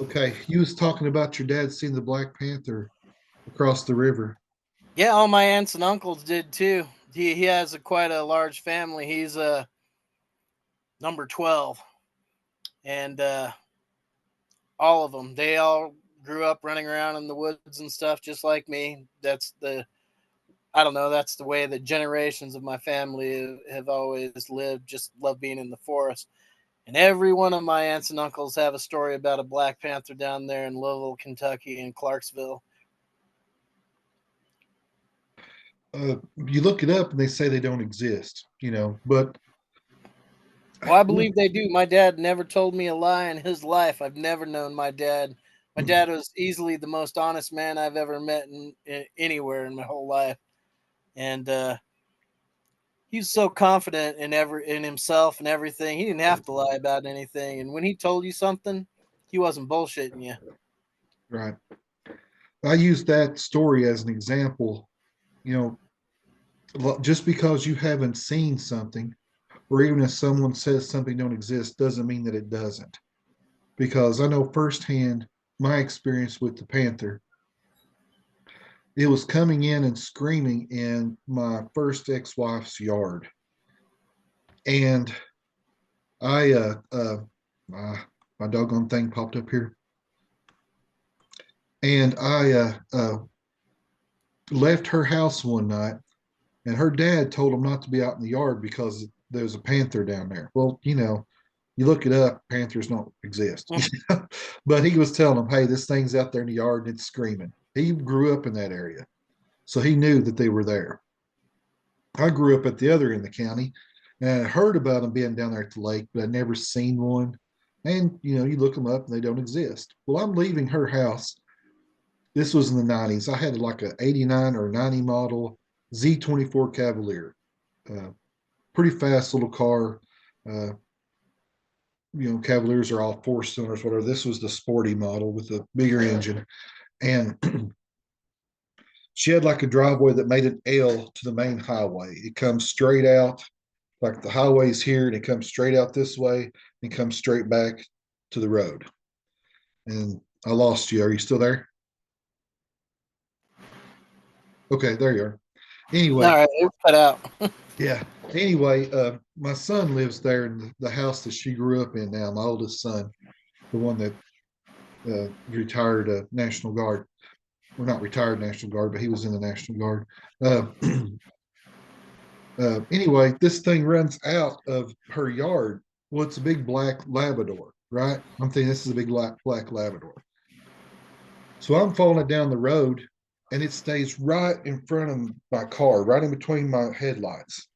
Okay, you was talking about your dad seeing the Black Panther across the river. Yeah, all my aunts and uncles did too. He has quite a large family. He's number 12, and all of them, they all grew up running around in the woods and stuff, just like me. That's the I don't know. That's the way that generations of my family have always lived. Just love being in the forest. And every one of my aunts and uncles have a story about a Black Panther down there in Louisville, Kentucky, and Clarksville. You look it up and they say they don't exist, but Well, I believe they do. My dad never told me a lie in his life. I've never known my dad. My dad was easily the most honest man I've ever met anywhere in my whole life, and he's so confident in himself and everything. He didn't have to lie about anything. And when he told you something, he wasn't bullshitting you. right. I use that story as an example. You just because you haven't seen something, or even if someone says something don't exist, doesn't mean that it doesn't. Because I know firsthand my experience with the Panther. It was coming in and screaming in my first ex-wife's yard, and I my doggone thing popped up here, and I left her house one night, and her dad told him not to be out in the yard because there's a panther down there. Well, you look it up, panthers don't exist. But he was telling them, hey, this thing's out there in the yard and it's screaming. He grew up in that area, so he knew that they were there. I grew up at the other end of the county, and I heard about them being down there at the lake, but I'd never seen one. And you look them up and they don't exist. Well, I'm leaving her house. This was in the 90s. I had like a 89 or 90 model Z24 Cavalier. Uh, Pretty fast little car. Uh, Cavaliers are all four cylinders, whatever. This was the sporty model with a bigger engine. And she had like a driveway that made an L to the main highway. It comes straight out, like the highway's here, and it comes straight out this way and comes straight back to the road. And I lost you. Are you still there? Okay, there you are. All Anyway, right, it cut out. yeah. Anyway, my son lives there in the house that she grew up in now, my oldest son, the one that retired National Guard. Well, not retired National Guard, but he was in the National Guard. Uh, anyway, this thing runs out of her yard. Well, it's a big black Labrador, right? I'm thinking this is a big black Labrador. So I'm following it down the road, and it stays right in front of my car, right in between my headlights.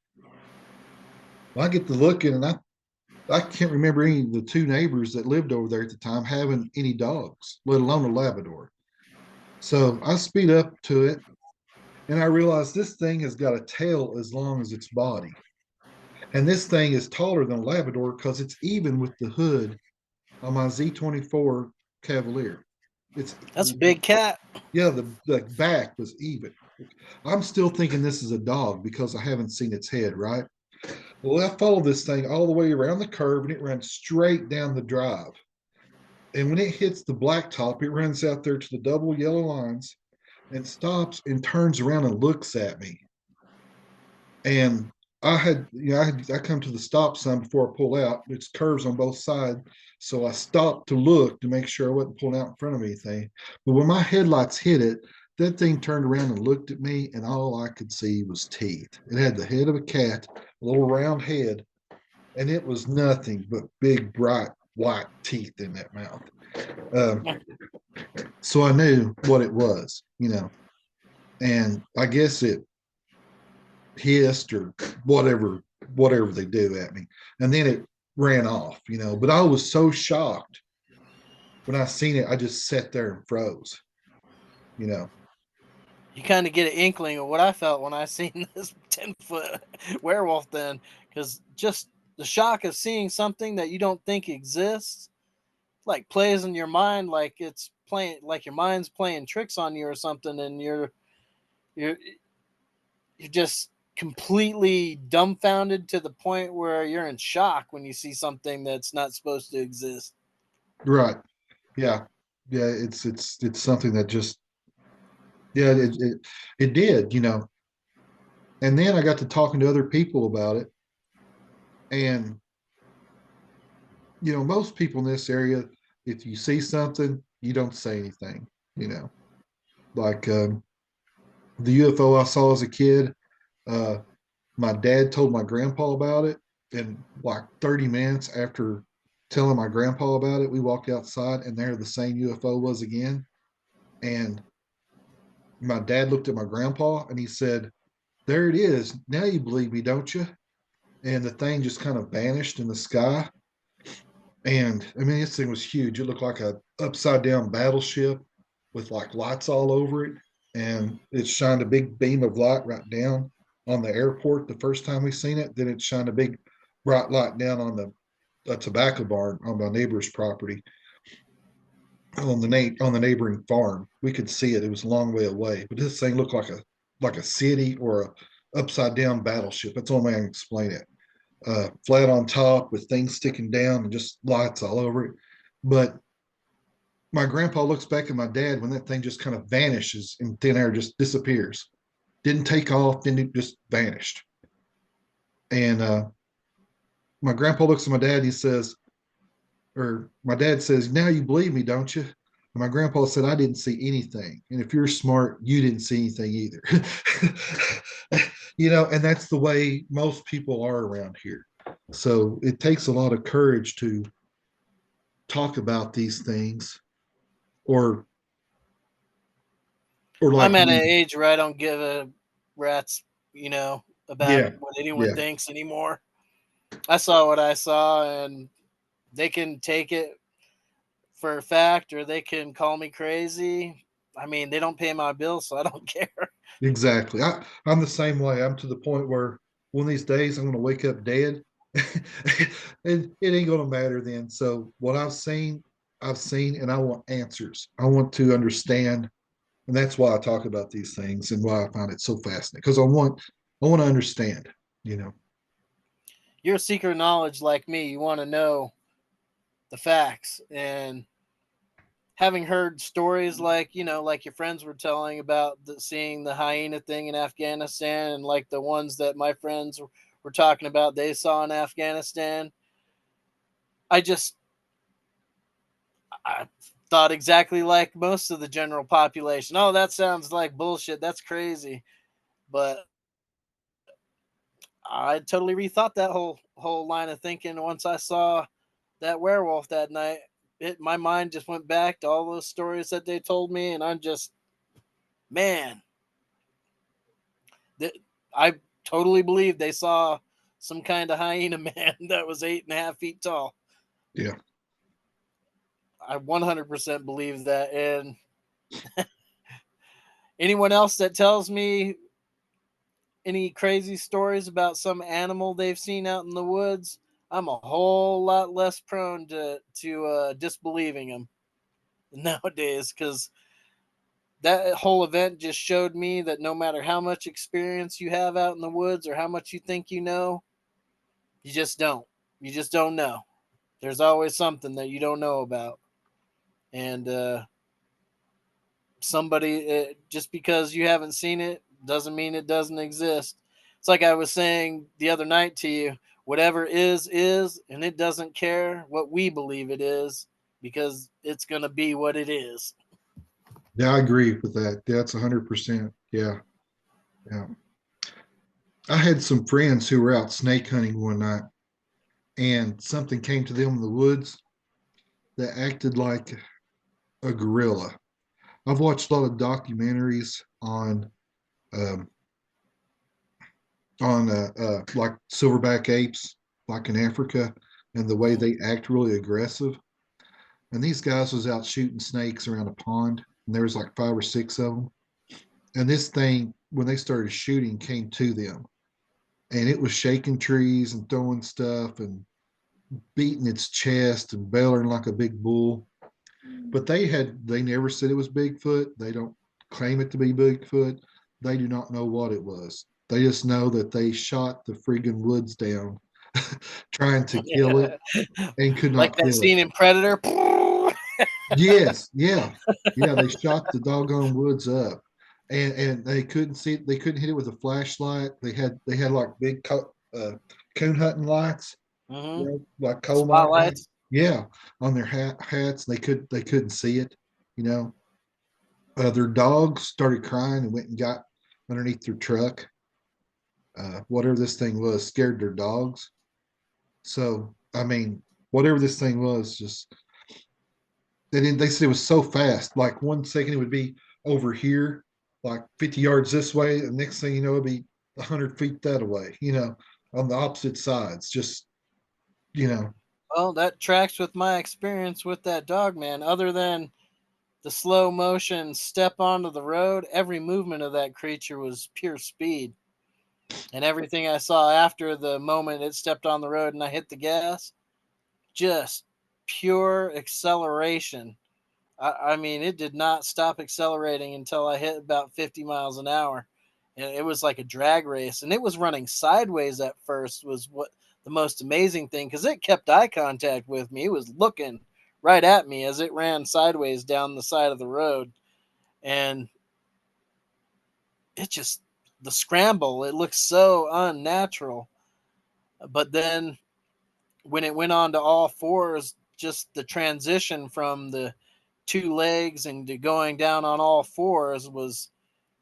Well, I get to looking, and I can't remember any of the two neighbors that lived over there at the time having any dogs, let alone a Labrador. So I speed up to it, and I realize this thing has got a tail as long as its body. And this thing is taller than a Labrador because it's even with the hood on my Z24 Cavalier. It's That's a big cat. Yeah, the back was even. I'm still thinking this is a dog because I haven't seen its head, right? Well, I follow this thing all the way around the curve and it runs straight down the drive. And when it hits the blacktop, it runs out there to the double yellow lines and stops and turns around and looks at me. And I come to the stop sign before I pull out. It's curves on both sides. So I stopped to look to make sure I wasn't pulling out in front of anything. But when my headlights hit it, that thing turned around and looked at me, and all I could see was teeth. It had the head of a cat, a little round head, and it was nothing but big, bright, white teeth in that mouth. Um, so I knew what it was. And I guess it hissed or whatever they do at me, and then it ran off. But I was so shocked when I seen it. I just sat there and froze. You know, You kind of get an inkling of what I felt when I seen this 10-foot werewolf then, because just the shock of seeing something that you don't think exists, like plays in your mind, like it's playing, like your mind's playing tricks on you or something, and you're you're just completely dumbfounded to the point where you're in shock when you see something that's not supposed to exist. Right. Yeah. Yeah. It's something that just, yeah, it did, And then I got to talking to other people about it. And, most people in this area, if you see something, you don't say anything, you know, like the UFO I saw as a kid. Uh, my dad told my grandpa about it. And like 30 minutes after telling my grandpa about it, we walked outside and there the same UFO was again. And my dad looked at my grandpa and he said, "There it is. Now you believe me, don't you?" And the thing just kind of vanished in the sky. And I mean, this thing was huge. It looked like a upside down battleship with like lights all over it. And it shined a big beam of light right down on the airport the first time we seen it. Then it shined a big bright light down on a tobacco barn on my neighbor's property on the neighboring farm. We could see it. It was a long way away, but this thing looked like a city or a upside down battleship. That's the only way I can explain it. Flat on top with things sticking down and just lights all over it. But my grandpa looks back at my dad when that thing just kind of vanishes in thin air, just disappears. Didn't take off, then it just vanished. And my grandpa looks at my dad. He says, or my dad says, "Now you believe me, don't you?" And my grandpa said, "I didn't see anything. And if you're smart, you didn't see anything either." And that's the way most people are around here. So it takes a lot of courage to talk about these things or I'm like at an me. age where I don't give a rat's, about Yeah. what anyone Yeah. thinks anymore. I saw what I saw, and they can take it for a fact or they can call me crazy. I mean, they don't pay my bills, so I don't care. Exactly. I'm the same way. I'm to the point where one of these days I'm going to wake up dead, and it ain't going to matter then. So what I've seen, and I want answers. I want to understand, and that's why I talk about these things and why I find it so fascinating because I want to understand. You know. You're a seeker of knowledge like me. You want to know the facts. And having heard stories like, like your friends were telling about seeing the hyena thing in Afghanistan, and like the ones that my friends were talking about they saw in Afghanistan, I just I thought exactly like most of the general population. Oh, that sounds like bullshit. That's crazy. But I totally rethought that whole line of thinking once I saw that werewolf that night. My mind just went back to all those stories that they told me, and I'm just, man, I totally believe they saw some kind of hyena man that was 8.5 feet tall. Yeah. I 100% believe that. And anyone else that tells me any crazy stories about some animal they've seen out in the woods, I'm a whole lot less prone to disbelieving them nowadays, because that whole event just showed me that no matter how much experience you have out in the woods or how much you think you know, you just don't. You just don't know. There's always something that you don't know about. And just because you haven't seen it doesn't mean it doesn't exist. It's like I was saying the other night to you, whatever is, and it doesn't care what we believe it is, because it's going to be what it is. Yeah, I agree with that. That's 100%. Yeah. Yeah. I had some friends who were out snake hunting one night, and something came to them in the woods that acted like a gorilla. I've watched a lot of documentaries um, on like silverback apes, like in Africa, and the way Mhm. they act really aggressive. And these guys was out shooting snakes around a pond, and there was like 5 or 6 of them. And this thing, when they started shooting, came to them, and it was shaking trees and throwing stuff and beating its chest and bellowing like a big bull. But they never said it was Bigfoot. They don't claim it to be Bigfoot. They do not know what it was. They just know that they shot the friggin' woods down trying to kill it and could Like not that kill it. scene in Predator. Yes, yeah, yeah. They shot the doggone woods up, and they couldn't see. They couldn't hit it with a flashlight. They had like big coon hunting lights, Hmm. like coal mine lights. Spotlights. Yeah, on their hats. They couldn't see it. You know, their dogs started crying and went and got underneath their truck. Whatever this thing was scared their dogs. So I mean, whatever this thing was, just they said it was so fast. Like 1 second it would be over here, like 50 yards this way, and next thing you know, it'd be 100 feet that away. On the opposite sides. Just you know, Well, that tracks with my experience with that dog, man. Other than the slow motion step onto the road, every movement of that creature was pure speed. And everything I saw after the moment it stepped on the road and I hit the gas, just pure acceleration. I mean, it did not stop accelerating until I hit about 50 miles an hour. And it was like a drag race. And it was running sideways at first, was what the most amazing thing, because it kept eye contact with me. It was looking right at me as it ran sideways down the side of the road. And it just, the scramble, it looked so unnatural. But then when it went on to all fours, just the transition from the two legs and to going down on all fours was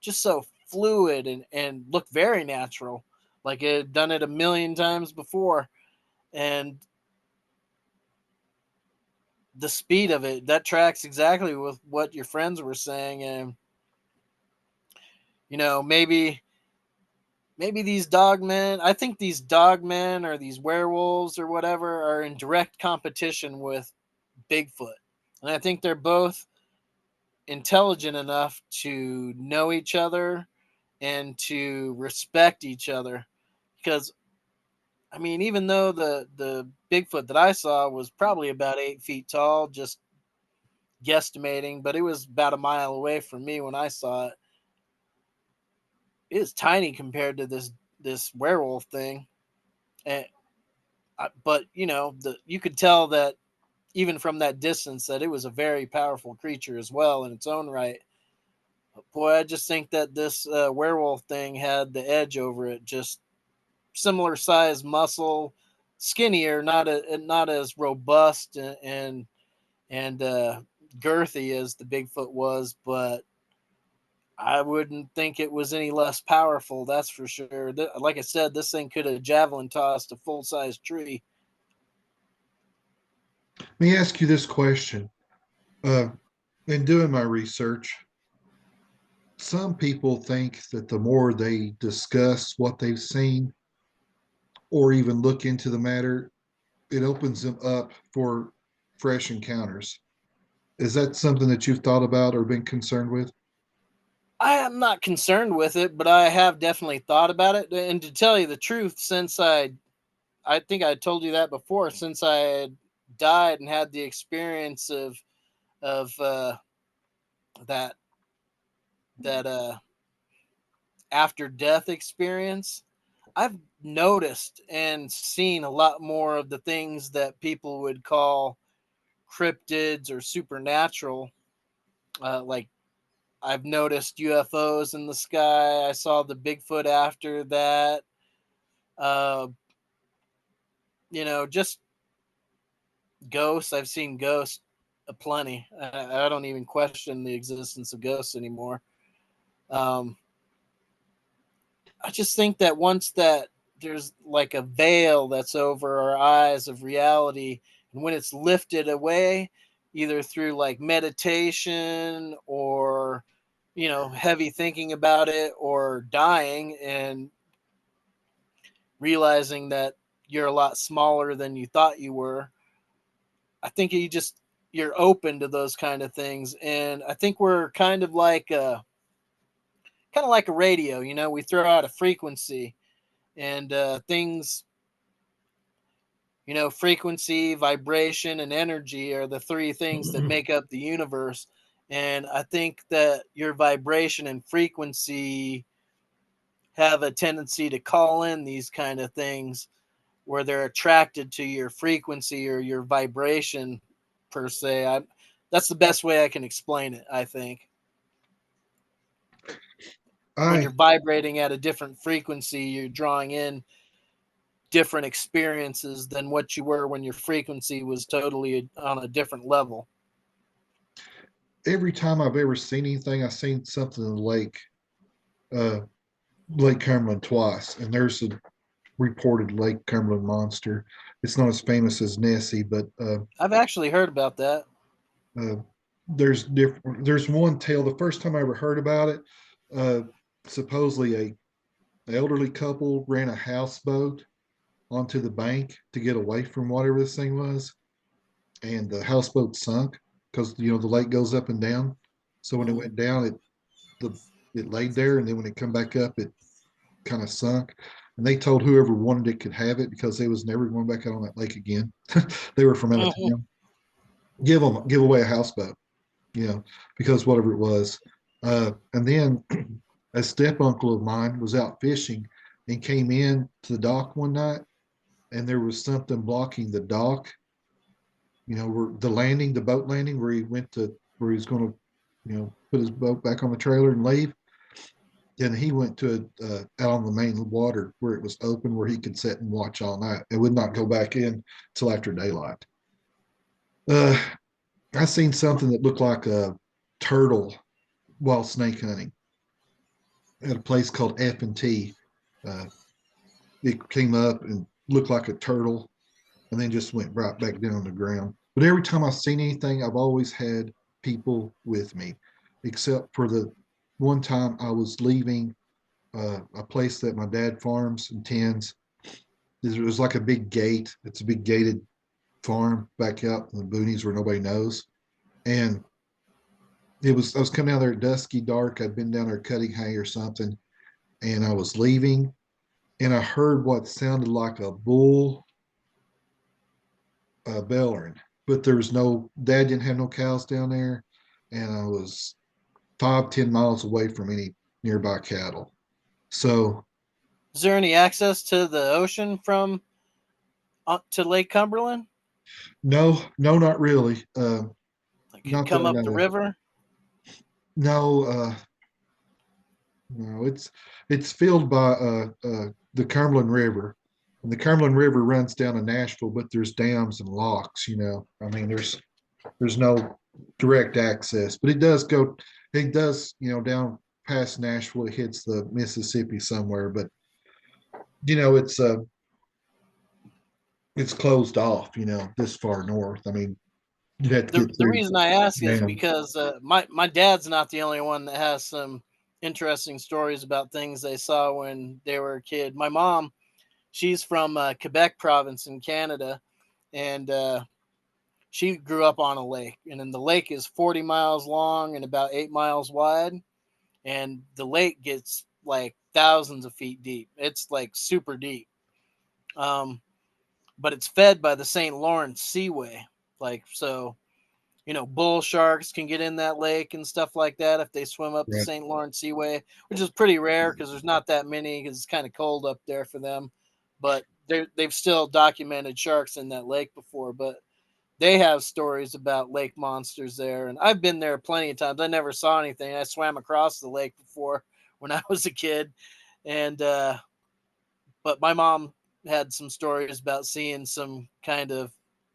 just so fluid and looked very natural, like it had done it a million times before. And the speed of it, that tracks exactly with what your friends were saying. And maybe these dogmen, I think these dogmen or these werewolves or whatever are in direct competition with Bigfoot. And I think they're both intelligent enough to know each other and to respect each other. Because I mean, even though the Bigfoot that I saw was probably about 8 feet tall, just guesstimating, but it was about a mile away from me when I saw it. It is tiny compared to this werewolf thing. And but you could tell that even from that distance that it was a very powerful creature as well in its own right. Boy, I just think that this werewolf thing had the edge over it. Just similar size muscle, skinnier, not as robust and girthy as the Bigfoot was, but I wouldn't think it was any less powerful. That's for sure. Like I said, this thing could have javelin tossed a full size tree. let me ask you this question. Uh, in doing my research, some people think that the more they discuss what they've seen or even look into the matter, it opens them up for fresh encounters. Is that something that you've thought about or been concerned with? I am not concerned with it, but I have definitely thought about it. And to tell you the truth, since I think I told you that before, since I had died and had the experience of that that after death experience, I've noticed and seen a lot more of the things that people would call cryptids or supernatural. Like I've noticed UFOs in the sky. I saw the Bigfoot after that. Uh, just ghosts. I've seen ghosts aplenty. I don't even question the existence of ghosts anymore. Um, I just think that once that there's like a veil that's over our eyes of reality, and when it's lifted away, either through like meditation or heavy thinking about it or dying and realizing that you're a lot smaller than you thought you were, I think you're open to those kind of things. And I think we're kind of like a radio. We throw out a frequency, and things, frequency, vibration, and energy are the three things that make up the universe. And I think that your vibration and frequency have a tendency to call in these kind of things where they're attracted to your frequency or your vibration per se. That's the best way I can explain it, I think. When I you're vibrating at a different frequency, you're drawing in different experiences than what you were when your frequency was totally on a different level. Every time I've ever seen anything, I've seen something in the lake, uh, Lake Cumberland twice, and there's a reported Lake Cumberland monster. It's not as famous as Nessie, but I've actually heard about that. uh, there's different. There's one tale. The first time I ever heard about it, uh, supposedly a elderly couple ran a houseboat onto the bank to get away from whatever this thing was, and the houseboat sunk because the lake goes up and down. So when it Mhm. went down, the it laid there, and then when it come back up, it kind of sunk. And they told whoever wanted it could have it because they was never going back out on that lake again. They were from out of Mhm. town. Give away a houseboat, because whatever it was. And then a step uncle of mine was out fishing and came in to the dock one night, and there was something blocking the dock. Where the boat landing, where where he was going to, put his boat back on the trailer and leave. And he went to out on the main water where it was open, where he could sit and watch all night. It would not go back in till after daylight. Uh, I seen something that looked like a turtle while snake hunting at a place called F&T. Uh, it came up and looked like a turtle, and then just went right back down on the ground. But every time I've seen anything, I've always had people with me, except for the one time I was leaving a place that my dad farms and tends. It was like a big gate. It's a big gated farm back out in the boonies where nobody knows. And I was coming down there at dusky dark. I'd been down there cutting hay or something, and I was leaving, and I heard what sounded like a bull bellering, but there was no dad didn't have no cows down there, and I was 5-10 miles away from any nearby cattle. So Is there any access to the ocean from to Lake Cumberland? no, no, not really. Like, could Not that come I up the know of. river? No, no, it's filled by the Cumberland River, and the Cumberland River runs down to Nashville, but there's dams and locks. I mean, there's no direct access, but it does go. It does, down past Nashville. It hits the Mississippi somewhere, but it's closed off. This far north. I mean, you'd have to get The through reason I ask is dams. because my dad's not the only one that has some interesting stories about things they saw when they were a kid. My mom, she's from Quebec province in Canada, and she grew up on a lake, and then the lake is 40 miles long and about 8 miles wide, and the lake gets like thousands of feet deep. It's like super deep. Um, but it's fed by the St. Lawrence Seaway. Like, so, bull sharks can get in that lake and stuff like that if they swim up the Right. St. Lawrence Seaway, which is pretty rare because there's not that many because it's kind of cold up there for them. But they've still documented sharks in that lake before. But they have stories about lake monsters there. And I've been there plenty of times. I never saw anything. I swam across the lake before when I was a kid. And, but my mom had some stories about seeing some kind of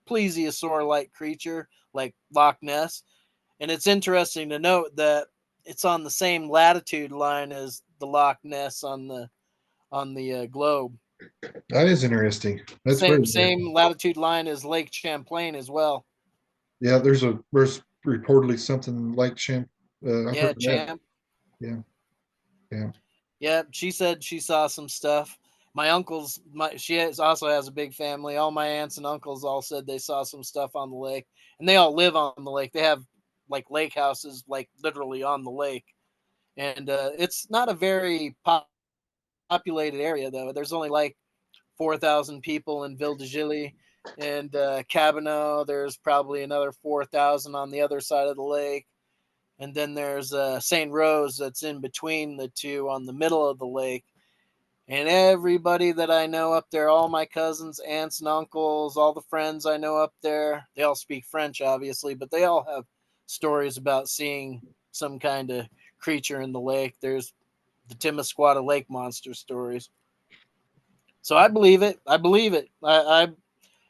plesiosaur like creature like Loch Ness. And it's interesting to note that it's on the same latitude line as the Loch Ness on the globe. That is interesting. That's very Same interesting. latitude line as Lake Champlain as well. Yeah, there's reportedly something like I've heard Yeah, of that. Champ. Yeah, yeah. Yeah, she said she saw some stuff. My also has a big family. All my aunts and uncles all said they saw some stuff on the lake, and they all live on the lake. They have like lake houses, like literally on the lake, and it's not a very populated area though. There's only like 4,000 people in Ville de Gilly, and Cabano. There's probably another 4,000 on the other side of the lake. And then there's St. Rose that's in between the two on the middle of the lake. And everybody that I know up there, all my cousins, aunts, and uncles, all the friends I know up there, they all speak French, obviously, but they all have stories about seeing some kind of creature in the lake. There's the Timisquata lake monster stories. So I believe it. I believe it.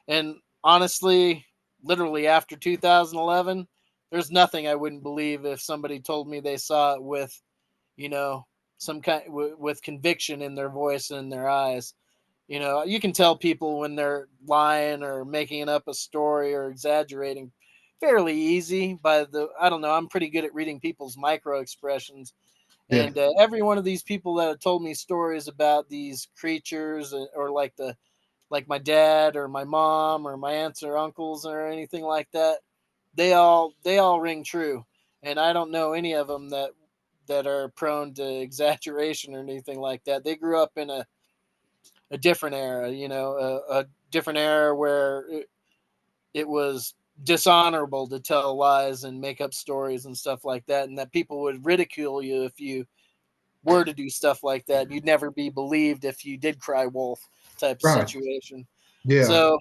And honestly, literally after 2011, there's nothing I wouldn't believe if somebody told me they saw it with, you know, some kind with conviction in their voice and in their eyes. You can tell people when they're lying or making up a story or exaggerating fairly easy by I don't know, I'm pretty good at reading people's micro expressions. Yeah. And every one of these people that have told me stories about these creatures, or like my dad or my mom or my aunts or uncles or anything like that, they all ring true. And I don't know any of them that are prone to exaggeration or anything like that. They grew up in a different era, a different era where it was dishonorable to tell lies and make up stories and stuff like that, and that people would ridicule you if you were to do stuff like that. You'd never be believed if you did cry wolf type Right. situation. Yeah. So,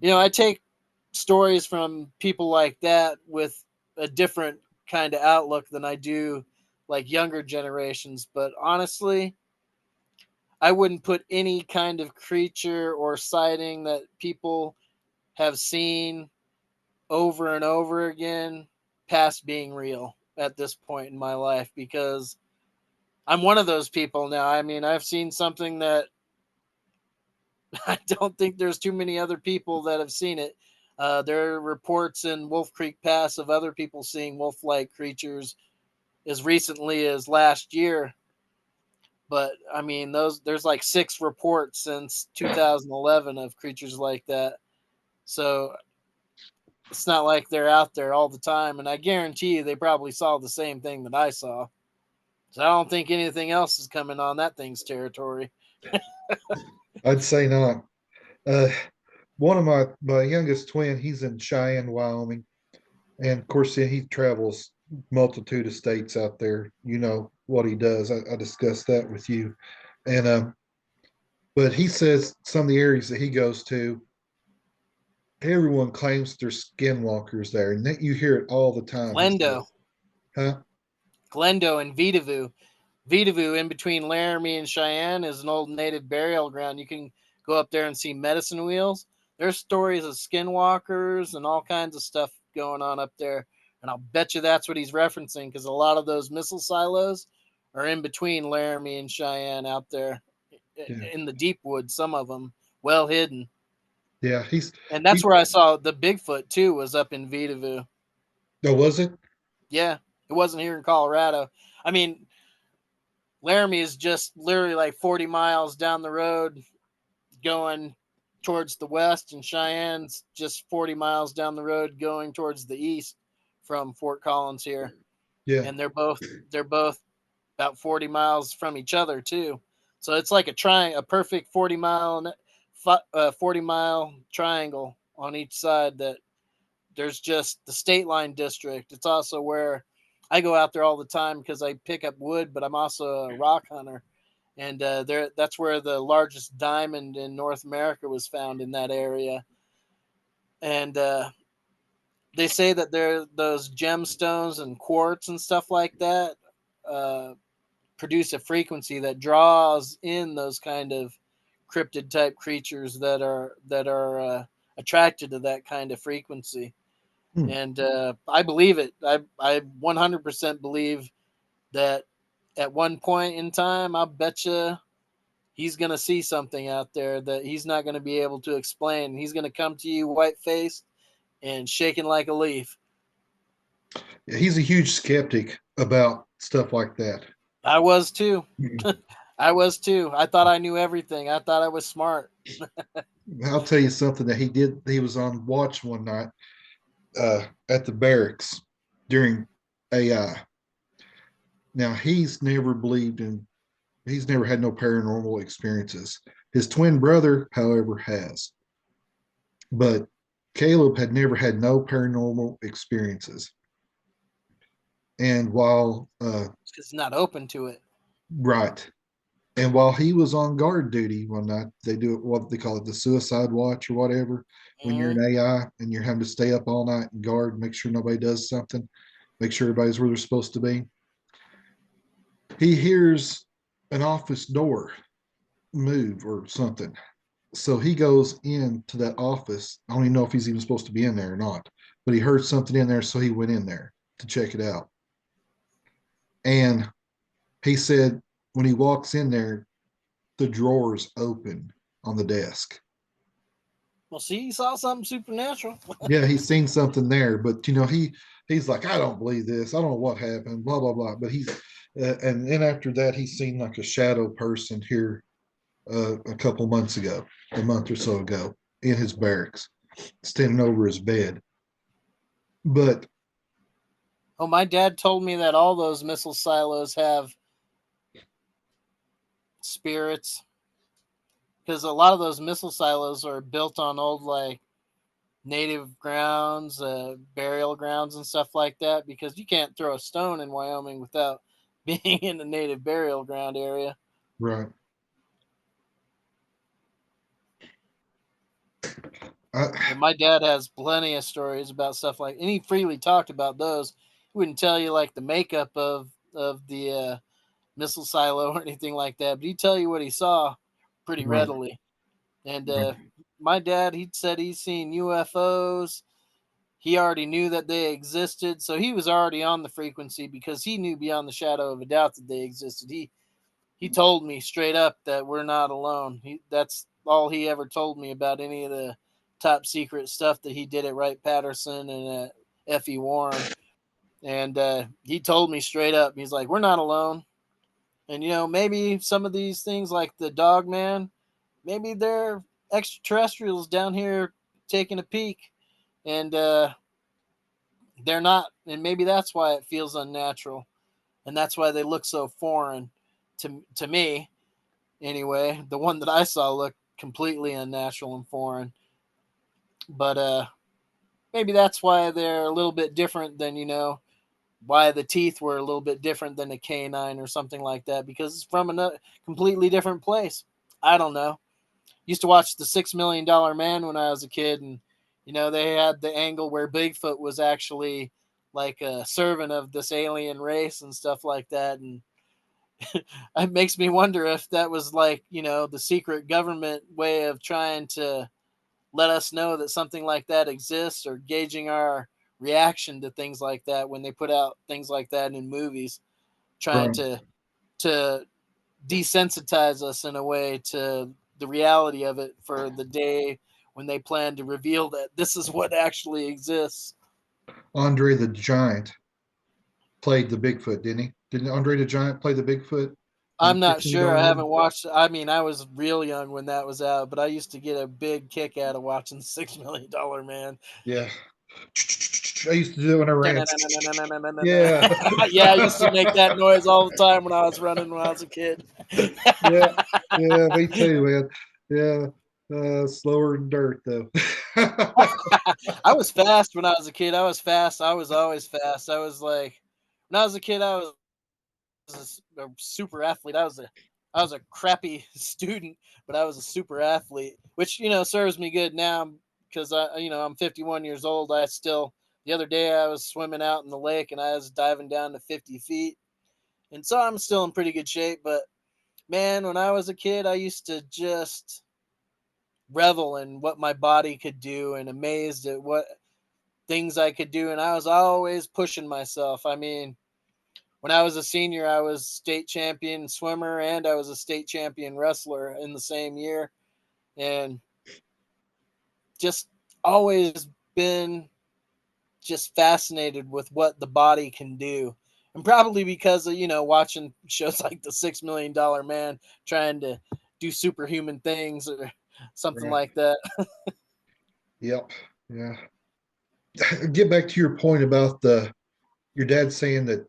I take stories from people like that with a different kind of outlook than I do like younger generations. But honestly, I wouldn't put any kind of creature or sighting that people have seen over and over again past being real at this point in my life, because I'm one of those people now. I mean, I've seen something that I don't think there's too many other people that have seen it. There are reports in Wolf Creek Pass of other people seeing wolf-like creatures as recently as last year. But I mean, there's like 6 reports since 2011 of creatures like that. So it's not like they're out there all the time. And I guarantee you, they probably saw the same thing that I saw. So I don't think anything else is coming on that thing's territory. I'd say not. Uh, one of my youngest twin, he's in Cheyenne, Wyoming, and of course he travels multitude of states out there. You know what he does. I discussed that with you, and but he says some of the areas that he goes to, everyone claims there's skinwalkers there, and that you hear it all the time. He Glendo, says, "Huh? Glendo, and Vitavu. Vitavu, in between Laramie and Cheyenne, is an old native burial ground. You can go up there and see medicine wheels. There's stories of skinwalkers and all kinds of stuff going on up there. And I'll bet you that's what he's referencing, because a lot of those missile silos are in between Laramie and Cheyenne out there Yeah, in the deep woods, some of them well hidden. yeah." And that's He. where I saw the Bigfoot too, was up in Vitavu. Oh, was it? Yeah, it wasn't here in Colorado. I mean, Laramie is just literally like 40 miles down the road going towards the west, and Cheyenne's just 40 miles down the road going towards the east from Fort Collins here. Yeah, And they're both about 40 miles from each other too. So it's like a perfect 40-mile triangle on each side. That there's just the state line district. It's also where I go out there all the time because I pick up wood, but I'm also a rock hunter. And that's where the largest diamond in North America was found, in that area. And they say that there those gemstones and quartz and stuff like that uh, produce a frequency that draws in those kind of cryptid type creatures that are attracted to that kind of frequency. hmm. And I believe it. I 100% believe that at one point in time, I bet you he's going to see something out there that he's not going to be able to explain. He's going to come to you white faced and shaking like a leaf. Yeah, he's a huge skeptic about stuff like that. I was too. Mhm. I was too. I thought I knew everything. I thought I was smart. I'll tell you something that he did. He was on watch one night at the barracks during AI. Now he's never believed in. He's never had no paranormal experiences. His twin brother, however, has. But Caleb had never had no paranormal experiences. And while Because he's not open to it. right, And while he was on guard duty one night, they do what they call it, the suicide watch or whatever. When you're Hmm. an AI and you're having to stay up all night and guard, make sure nobody does something, make sure everybody's where they're supposed to be. He hears an office door move or something. So he goes into that office. I don't even know if he's even supposed to be in there or not, but he heard something in there. So he went in there to check it out. And he said when he walks in there, the drawers open on the desk. Well, see, he saw something supernatural. Yeah, he's seen something there, but he's like, I don't believe this. I don't know what happened. Blah blah blah. But he's and then after that, he's seen like a shadow person here a couple months ago, a month or so ago, in his barracks, standing over his bed. But Oh, my dad told me that all those missile silos have spirits because a lot of those missile silos are built on old like native grounds, burial grounds, and stuff like that. Because you can't throw a stone in Wyoming without being in the native burial ground area. right, I, And my dad has plenty of stories about stuff like, and he freely talked about those. He wouldn't tell you like the makeup of the missile silo or anything like that, but he'd tell you what he saw pretty right, readily. And right, my dad, he said he's seen UFOs. He already knew that they existed, so he was already on the frequency because he knew beyond the shadow of a doubt that they existed. He told me straight up that we're not alone. That's all he ever told me about any of the top secret stuff that he did at Wright Patterson and at F.E. Warren. And he told me straight up, he's like, we're not alone. And, maybe some of these things like the dog man, maybe they're extraterrestrials down here taking a peek. And they're not. And maybe that's why it feels unnatural. And that's why they look so foreign to me anyway. The one that I saw looked completely unnatural and foreign. But maybe that's why they're a little bit different than, why the teeth were a little bit different than a canine or something like that, because it's from a completely different place. I don't know. Used to watch the $6 Million Man when I was a kid, and they had the angle where Bigfoot was actually like a servant of this alien race and stuff like that, and it makes me wonder if that was like the secret government way of trying to let us know that something like that exists, or gauging our reaction to things like that when they put out things like that in movies, trying right. to desensitize us in a way to the reality of it for the day when they plan to reveal that this is what actually exists. Andre the Giant played the Bigfoot, didn't he? Didn't Andre the Giant play the Bigfoot in I'm the not Six Million sure. Dollar I Man? haven't watched. I mean, I was real young when that was out, but I used to get a big kick out of watching $6 Million Man. Yeah. I used to do it when I ran. Yeah, Yeah, I used to make that noise all the time when I was running when I was a kid. yeah, yeah. Me too, man. Yeah, slower than dirt though. I was fast when I was a kid. I was fast. I was always fast. I was like, when I was a kid, I was a super athlete. I was a crappy student, but I was a super athlete, which serves me good now because I'm 51 years old. I still the other day I was swimming out in the lake and I was diving down to 50 feet, and so I'm still in pretty good shape. But man, when I was a kid, I used to just revel in what my body could do and amazed at what things I could do, and I was always pushing myself. I mean, when I was a senior, I was state champion swimmer and I was a state champion wrestler in the same year. And just always been just fascinated with what the body can do. And probably because of, watching shows like The $6 Million Man trying to do superhuman things or something Right. like that. Yep. Yeah. Get back to your point about the your dad saying that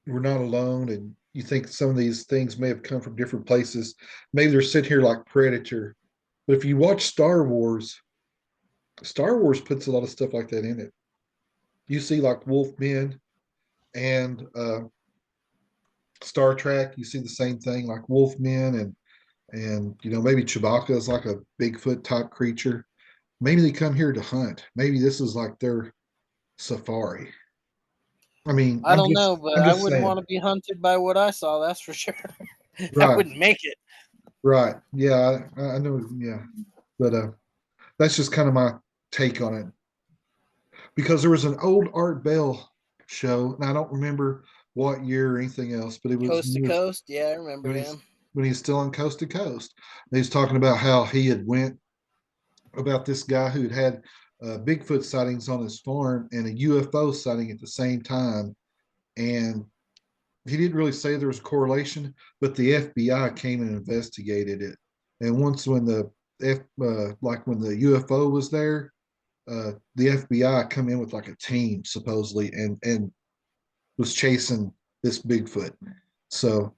we're not alone, and you think some of these things may have come from different places. Maybe they're sitting here like Predator. But if you watch Star Wars puts a lot of stuff like that in it. You see like wolf men and Star Trek, you see the same thing, like Wolfmen and maybe Chewbacca is like a Bigfoot type creature. Maybe they come here to hunt. Maybe this is like their safari. I mean, I don't know, but I'm I just wouldn't saying. want to be hunted by what I saw. That's for sure. I Right, wouldn't make it. right. Yeah, I know. Yeah, but that's just kind of my take on it because there was an old Art Bell show, and I don't remember what year or anything else, but it was Coast to coast. Yeah, I remember when he's him. when he's still on Coast to Coast. And he's talking about how he had went about this guy who had Bigfoot sightings on his farm and a UFO sighting at the same time, and he didn't really say there was a correlation, but the FBI came and investigated it. And once when like when the UFO was there, the FBI come in with like a team supposedly and was chasing this Bigfoot. So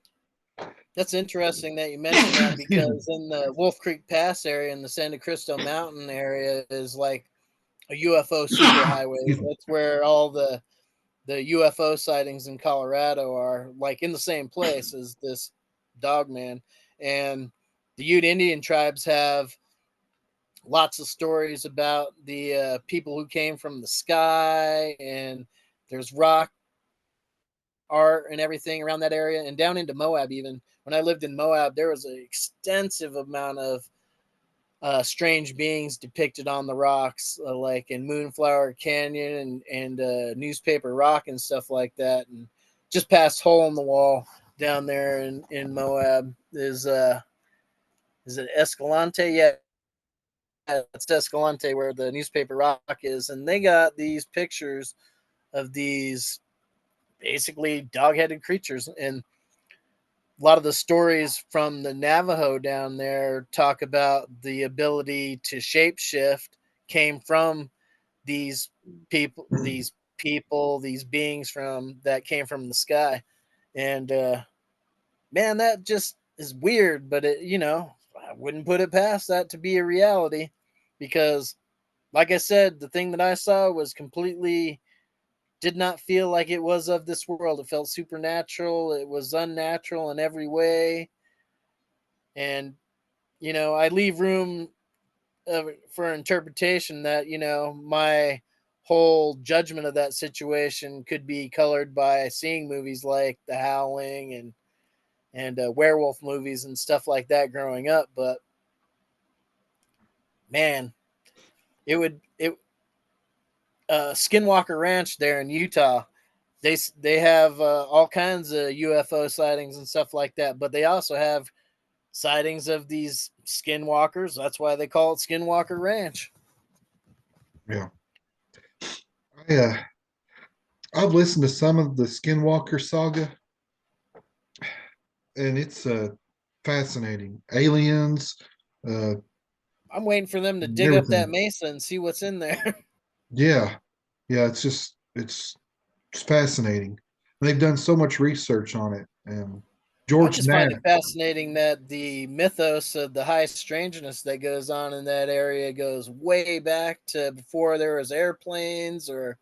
That's interesting that you mentioned that excuse me. because in the Wolf Creek Pass area in the Santa Cristo Mountain area is like a UFO superhighway. Excuse me. That's where all the UFO sightings in Colorado are, like in the same place as this dog man. And the Ute Indian tribes have lots of stories about the people who came from the sky, and there's rock art and everything around that area. And down into Moab, even when I lived in Moab, there was an extensive amount of strange beings depicted on the rocks, like in Moonflower Canyon and Newspaper Rock and stuff like that. And just past Hole in the Wall down there in Moab is it Escalante? Yeah, it's Escalante where the Newspaper Rock is, and they got these pictures of these basically dog-headed creatures. And a lot of the stories from the Navajo down there talk about the ability to shapeshift came from these these beings from that came from the sky. And man, that just is weird, but I wouldn't put it past that to be a reality because like I said, the thing that I saw was completely did not feel like it was of this world. It felt supernatural. It was unnatural in every way. And, I leave room for interpretation that, my whole judgment of that situation could be colored by seeing movies like The Howling and werewolf movies and stuff like that growing up. But man, it Skinwalker Ranch there in Utah, they have all kinds of UFO sightings and stuff like that, but they also have sightings of these skinwalkers. That's why they call it Skinwalker Ranch. Yeah. Yeah. I've listened to some of the Skinwalker saga, and it's fascinating. Aliens, uh, I'm waiting for them to dig up that everything. mesa and see what's in there. Yeah, yeah. It's fascinating. They've done so much research on it, and I George just Knapp. find it fascinating that the mythos of the high strangeness that goes on in that area goes way back to before there was airplanes or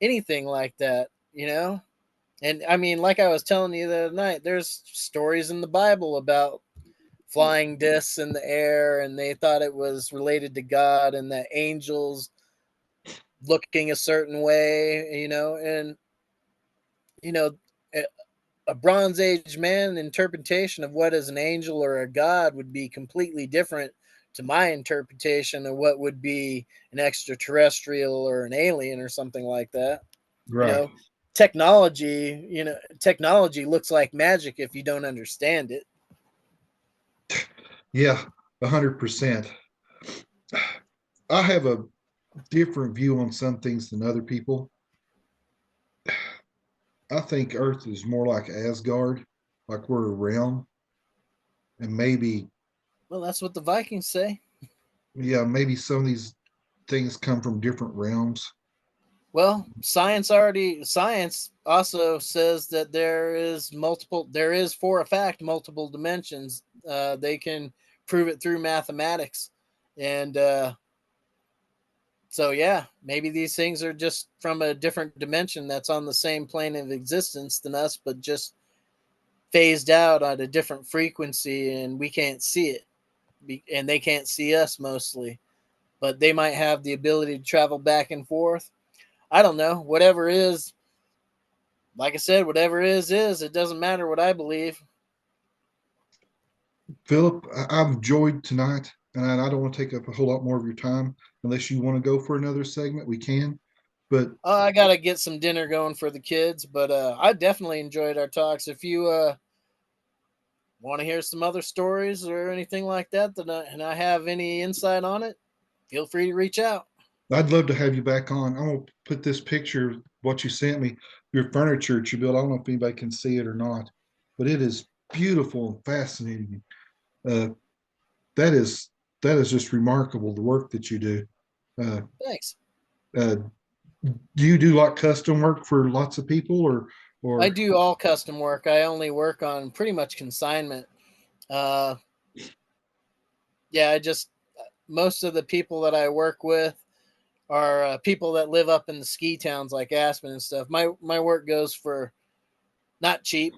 anything like that. And I mean, like I was telling you the other night, there's stories in the Bible about flying discs in the air, and they thought it was related to God and that angels looking a certain way, and you know, a, a Bronze Age man interpretation of what is an angel or a god would be completely different to my interpretation of what would be an extraterrestrial or an alien or something like that. You Right. know, technology looks like magic if you don't understand it. Yeah, 100%. I have a different view on some things than other people. I think Earth is more like Asgard, like we're a realm, and maybe, Well, that's what the Vikings say. yeah, maybe some of these things come from different realms. Well, science also says that there is for a fact multiple dimensions. They can prove it through mathematics, and so yeah, maybe these things are just from a different dimension that's on the same plane of existence than us, but just phased out at a different frequency, and we can't see it, and they can't see us mostly. But they might have the ability to travel back and forth. I don't know. Whatever is, like I said, whatever is. It doesn't matter what I believe. Philip, I've enjoyed tonight, and I don't want to take up a whole lot more of your time. Unless you want to go for another segment, we can. But I gotta get some dinner going for the kids, but I definitely enjoyed our talks. If you want to hear some other stories or anything like that, and I have any insight on it, feel free to reach out. I'd love to have you back on. I'm gonna put this picture, what you sent me, your furniture that you built. I don't know if anybody can see it or not, but it is beautiful and fascinating. Uh, that is that is just remarkable, the work that you do. Uh, Thanks. uh, do you do like custom work for lots of people, I or do all custom work. I only work on pretty much consignment. Uh, yeah, I just most of the people that I work with are people that live up in the ski towns like Aspen and stuff. My work goes for not cheap.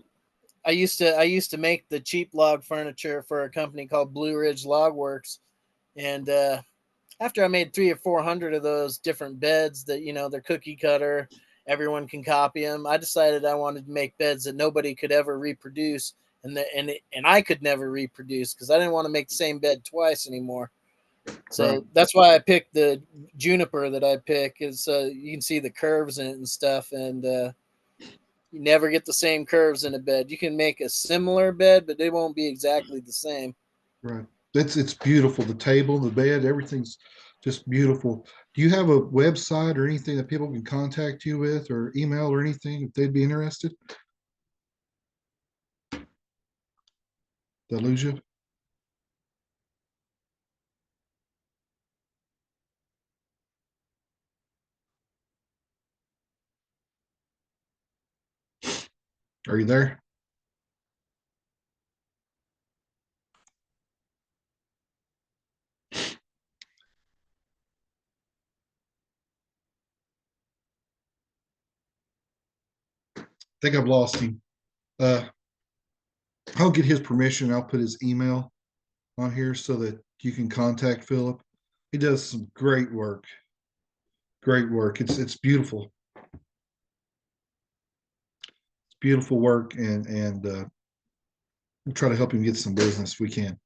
I used to make the cheap log furniture for a company called Blue Ridge Log Works, and after I made 300 or 400 of those different beds that they're cookie cutter, everyone can copy them. I decided I wanted to make beds that nobody could ever reproduce, and I could never reproduce because I didn't want to make the same bed twice anymore. right, So that's why I picked the juniper that I pick, is you can see the curves in it and stuff, and you never get the same curves in a bed. You can make a similar bed, but they won't be exactly the same. right? It's beautiful. The table, the bed, everything's just beautiful. Do you have a website or anything that people can contact you with, or email or anything if they'd be interested? Did I lose you? Are you there? I think I've lost him. Uh, I'll get his permission. I'll put his email on here so that you can contact Philip. He does some great work. Great work. It's beautiful. It's beautiful work, and we'll try to help him get some business if we can.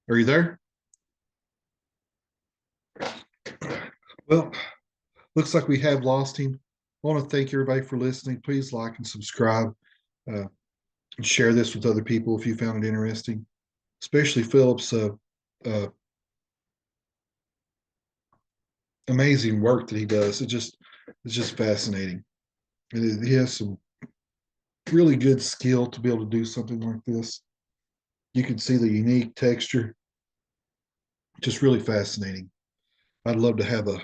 Are you there? Well, looks like we have lost him. I want to thank everybody for listening. Please like and subscribe, uh, and share this with other people if you found it interesting, especially Philip's uh, amazing work that he does. It's just fascinating. He has some really good skill to be able to do something like this. You can see the unique texture, just really fascinating. I'd love to have a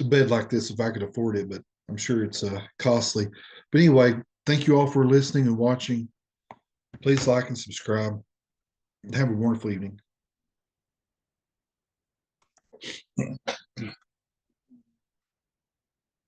bed like this if I could afford it, but I'm sure it's costly. But anyway, thank you all for listening and watching. Please like and subscribe. Have a wonderful evening.